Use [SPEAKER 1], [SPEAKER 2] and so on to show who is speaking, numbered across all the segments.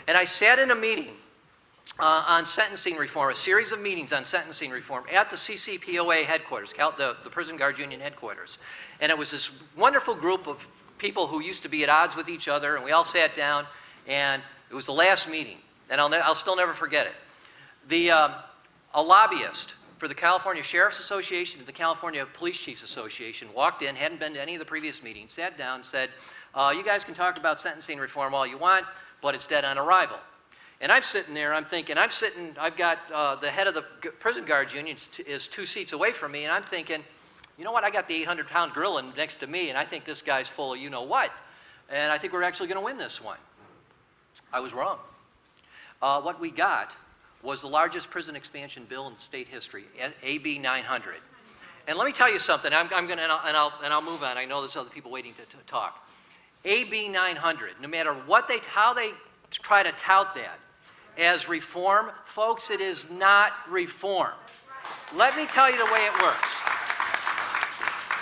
[SPEAKER 1] And I sat in a meeting on sentencing reform, a series of meetings on sentencing reform at the CCPOA headquarters, the Prison Guard Union headquarters. And it was this wonderful group of people who used to be at odds with each other, and we all sat down, and it was the last meeting, and I'll still never forget it. A lobbyist for the California Sheriff's Association and the California Police Chiefs Association walked in, hadn't been to any of the previous meetings, sat down and said, you guys can talk about sentencing reform all you want, but it's dead on arrival. And I'm sitting there, I'm thinking, I've got the head of the Prison Guards Union is 2 seats away from me, and I'm thinking, you know what, I got the 800-pound gorilla next to me, and I think this guy's full of you-know-what. And I think we're actually going to win this one. I was wrong. What we got was the largest prison expansion bill in state history, AB 900. And let me tell you something, I'm going to, and I'll move on. I know there's other people waiting to talk. AB 900, no matter how they try to tout that as reform, folks, it is not reform. Let me tell you the way it works.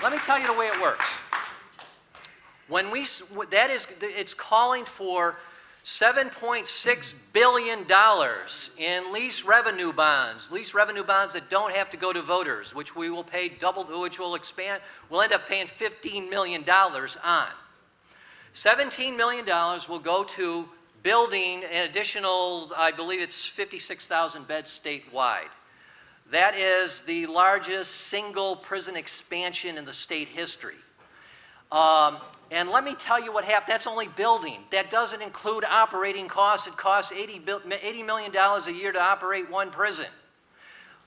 [SPEAKER 1] Let me tell you the way it works. It's calling for $7.6 billion in lease revenue bonds that don't have to go to voters, which we will pay double, which will expand, we'll end up paying $15 million on. $17 million will go to building an additional, I believe it's 56,000 beds statewide. That is the largest single prison expansion in the state history. And let me tell you what happened. That's only building. That doesn't include operating costs. It costs $80 million a year to operate one prison.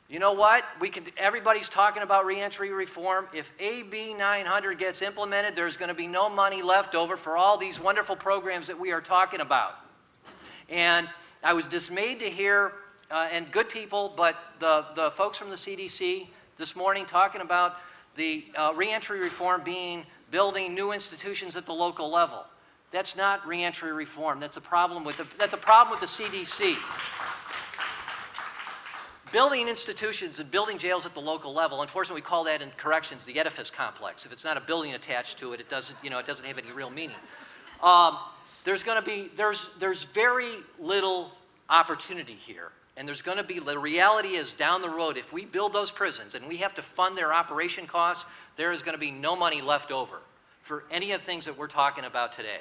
[SPEAKER 1] You know what? Everybody's talking about reentry reform. If AB 900 gets implemented, there's going to be no money left over for all these wonderful programs that we are talking about. And I was dismayed to hear, and good people, but the folks from the CDC this morning talking about the reentry reform being building new institutions at the local level. That's not reentry reform. That's a problem with the CDC. Building institutions and building jails at the local level, unfortunately we call that in corrections the edifice complex. If it's not a building attached to it, it doesn't have any real meaning. There's very little opportunity here. And the reality is down the road, if we build those prisons and we have to fund their operation costs, there is going to be no money left over for any of the things that we're talking about today.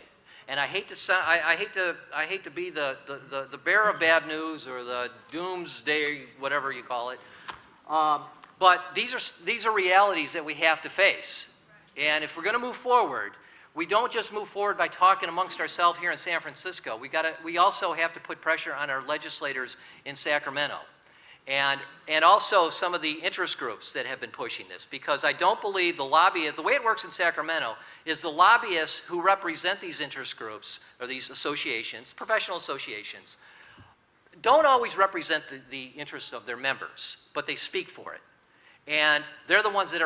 [SPEAKER 1] And I hate to be the bearer of bad news or the doomsday, whatever you call it. But these are realities that we have to face. And if we're going to move forward, we don't just move forward by talking amongst ourselves here in San Francisco. We also have to put pressure on our legislators in Sacramento. And also some of the interest groups that have been pushing this, because I don't believe the way it works in Sacramento is the lobbyists who represent these interest groups, or these associations, professional associations, don't always represent the interests of their members, but they speak for it. And they're the ones that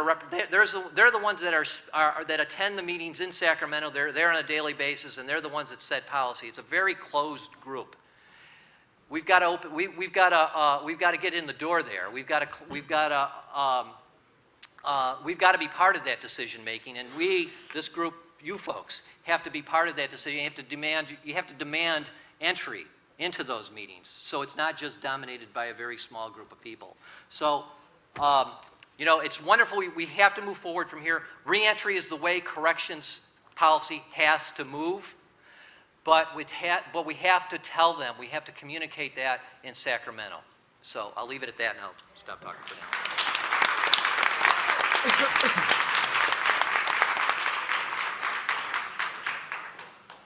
[SPEAKER 1] they're the ones that attend the meetings in Sacramento. They're there on a daily basis, and they're the ones that set policy. It's a very closed group. We've got to get in the door there. We've got to be part of that decision making, and this group, you folks, have to be part of that decision. You have to demand entry into those meetings, so it's not just dominated by a very small group of people. So. It's wonderful. We have to move forward from here. Reentry is the way corrections policy has to move, but we have to tell them. We have to communicate that in Sacramento. So I'll leave it at that and I'll stop talking for now.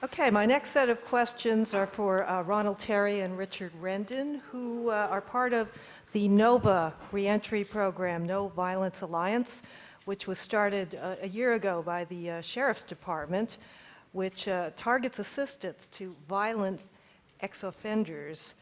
[SPEAKER 2] Okay, my next set of questions are for Ronald Terry and Richard Rendon, who are part of the NOVA reentry program, No Violence Alliance, which was started a year ago by the Sheriff's Department, which targets assistance to violent ex-offenders.